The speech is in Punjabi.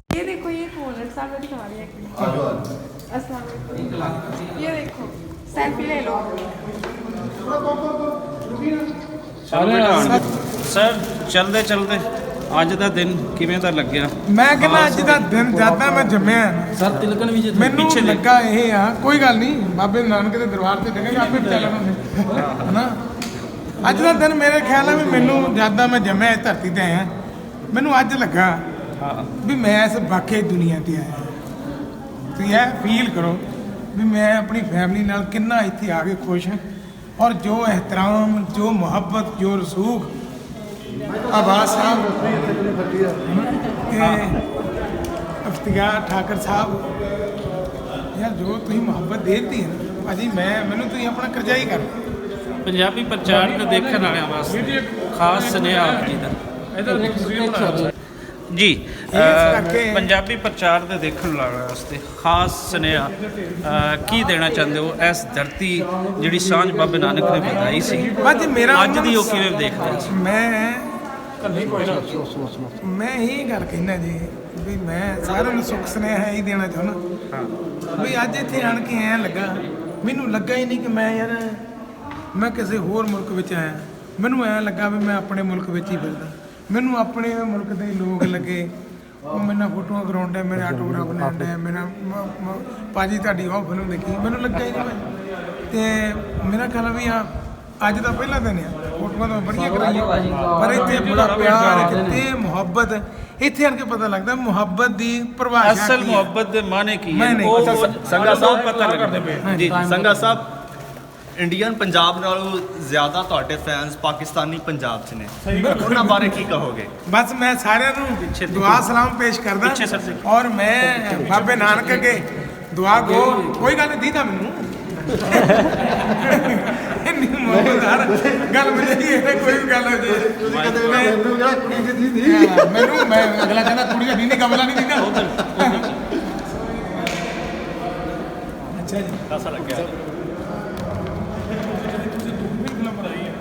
ये देखो ये कौन है सामने दिखा रही है अस्सलाम वालेकुम ये देखो सेल्फी ले लो ਸਰ ਚਲਦੇ ਚਲਦੇ ਅੱਜ ਦਾ ਦਿਨ ਕਿਵੇਂ ਦਾ ਲੱਗਿਆ? ਮੈਂ ਕਹਿੰਦਾ ਅੱਜ ਦਾ ਦਿਨ ਜਿਆਦਾ ਮੈਂ ਜੰਮਿਆ ਸਰ ਤਿਲਕਣ ਵੀ ਮੈਨੂੰ ਪਿੱਛੇ ਦੇਖ। ਲੱਗਾ ਇਹ ਆ ਕੋਈ ਗੱਲ ਨਹੀਂ ਬਾਬੇ ਨਾਨਕ ਦੇ ਦਰਬਾਰ ਤੇ ਡਿੱਗਾਂਗੇ ਆਪੇ ਚੱਲਣ ਹੁੰਦੇ ਹਨਾ ਅੱਜ ਦਾ ਦਿਨ ਮੇਰੇ ਖਿਆਲ ਆ ਵੀ ਮੈਨੂੰ ਜਿਆਦਾ ਮੈਂ ਜੰਮਿਆ ਇਸ ਧਰਤੀ ਤੇ ਆਇਆ ਮੈਨੂੰ ਅੱਜ ਲੱਗਾ ਵੀ ਮੈਂ ਇਸ ਵਾਕਈ ਦੁਨੀਆ ਤੇ ਆਇਆ ਤੁਸੀਂ ਇਹ ਫੀਲ ਕਰੋ ਵੀ ਮੈਂ ਆਪਣੀ ਫੈਮਿਲੀ ਨਾਲ ਕਿੰਨਾ ਇੱਥੇ ਆ ਕੇ ਖੁਸ਼ ਹਾਂ ਔਰ ਜੋ एहतराम जो मोहब्बत जो रसूख आवाज साहब अफ्तियार ठाकर साहब यार जो तुम मोहब्बत देती है ना भाजी मैं मैंने तो अपना करजा ही कर ਪੰਜਾਬੀ ਪ੍ਰਚਾਰ ਨੂੰ ਦੇਖਣ ਵਾਲਿਆਂ ਵਾਸਤੇ ਖਾਸ ਸੁਨੇਹਾ ਆਪ ਜੀ ਦਾ ਜੀ ਪੰਜਾਬੀ ਪ੍ਰਚਾਰ ਦੇ ਦੇਖਣ ਵਾਲਿਆਂ ਵਾਸਤੇ ਖਾਸ ਸੁਨੇਹਾ ਕੀ ਦੇਣਾ ਚਾਹੁੰਦੇ ਹੋ ਇਸ ਧਰਤੀ ਜਿਹੜੀ ਸਾਂਝ ਬਾਬੇ ਨਾਨਕ ਨੇ ਵਧਾਈ ਸੀ भाजी मेरा ਅੱਜ ਦੀ ਉਹ ਕਿਵੇਂ ਦੇਖਦੇ ਸੀ? मैं यही गल कहना जी भी मैं सारे ਨੂੰ ਸੁੱਖ ਸੁਨੇਹਾ ਹੀ ਦੇਣਾ ਚਾਹੁੰਦਾ ਵੀ ਅੱਜ ਇੱਥੇ ਆਣ ਕੇ ਐਂ ਲੱਗਾ ਮੈਨੂੰ ਲੱਗਾ ਹੀ ਨਹੀਂ ਕਿ ਮੈਂ ਯਾਰ ਮੈਂ ਕਿਸੇ ਹੋਰ ਮੁਲਕ ਵਿੱਚ ਆਇਆ ਮੈਨੂੰ ਐਂ ਲੱਗਾ ਵੀ ਮੈਂ ਆਪਣੇ ਮੁਲਕ ਵਿੱਚ ਹੀ ਫਿਰਦਾ ਮੈਨੂੰ ਆਪਣੇ ਮੁਲਕ ਦੇ ਲੋਕ ਲੱਗੇ ਉਹ ਮੈਨਾਂ ਫੋਟੋਆਂ ਕਰਾਉਂਦੇ ਮੇਰੇ ਆਟੋਗ੍ਰਾਫ ਲੈਂਦੇ ਮੇਰਾ ਭਾਜੀ ਤੁਹਾਡੀ ਉਹ ਫਿਲਮ ਦੇਖੀ ਮੈਨੂੰ ਲੱਗਾ ਹੀ ਨਹੀਂ ਤੇ ਮੇਰਾ ਖਿਆਲ ਵੀ ਆ ਅੱਜ ਦਾ ਪਹਿਲਾ ਦਿਨ ਆ ਫੋਟੋਆਂ ਤਾਂ ਬੜੀਆਂ ਕਰਾਈਆਂ ਪਰ ਇੱਥੇ ਬੜਾ ਪਿਆਰ ਕਿਤੇ ਮੁਹੱਬਤ ਇੱਥੇ ਆਣ ਕੇ ਪਤਾ ਲੱਗਦਾ ਮੁਹੱਬਤ ਦੀ ਪਰਿਭਾਸ਼ਾ ਅਸਲ ਮੁਹੱਬਤ ਦੇ ਮਾਨੇ ਕੀ ਹੈ ਨਹੀਂ, ਉਹ ਸੰਗਾ ਸਾਹਿਬ ਪਤਾ ਲੱਗਦੇ ਪਏ ਜੀ ਸੰਗਾ ਸਾਹਿਬ ਇੰਡੀਅਨ ਪੰਜਾਬ ਨਾਲੋਂ ਜ਼ਿਆਦਾ ਤੁਹਾਡੇ ਫੈਨਸ ਪਾਕਿਸਤਾਨੀ ਪੰਜਾਬ 'ਚ ਨੇ ਉਹਨਾਂ ਬਾਰੇ ਕੀ ਕਹੋਗੇ? ਬਸ ਮੈਂ ਸਾਰਿਆਂ ਨੂੰ ਦੁਆ ਸਲਾਮ ਪੇਸ਼ ਕਰਦਾ ਪਿੱਛੇ ਸਰ ਦੇਖੋ। ਔਰ ਮੈਂ ਬਾਬੇ ਨਾਨਕ ਅੱਗੇ ਦੁਆ ਗੋ ਕੋਈ ਗੱਲ ਨਹੀਂ ਦੀਦਾ ਮੈਨੂੰ ਇੰਨੀ ਮੋਹਦਾਰ ਗੱਲ ਮੈਨੂੰ ਇਹ ਕੋਈ ਵੀ ਗੱਲ ਹੋ ਜੇ ਮੈਨੂੰ ਮੈਂ ਅਗਲਾ ਕਹਿੰਦਾ ਕੁੜੀਆਂ ਦੀ ਨਹੀਂ ਕਮਲਾ ਨਹੀਂ ਦੀਦਾ ਅੱਛਾ ਜੀ ਦੱਸ ਲੱਗਿਆ ਤੁਸੀਂ ਫਿਲਮ ਬਣਾਈ ਹੈ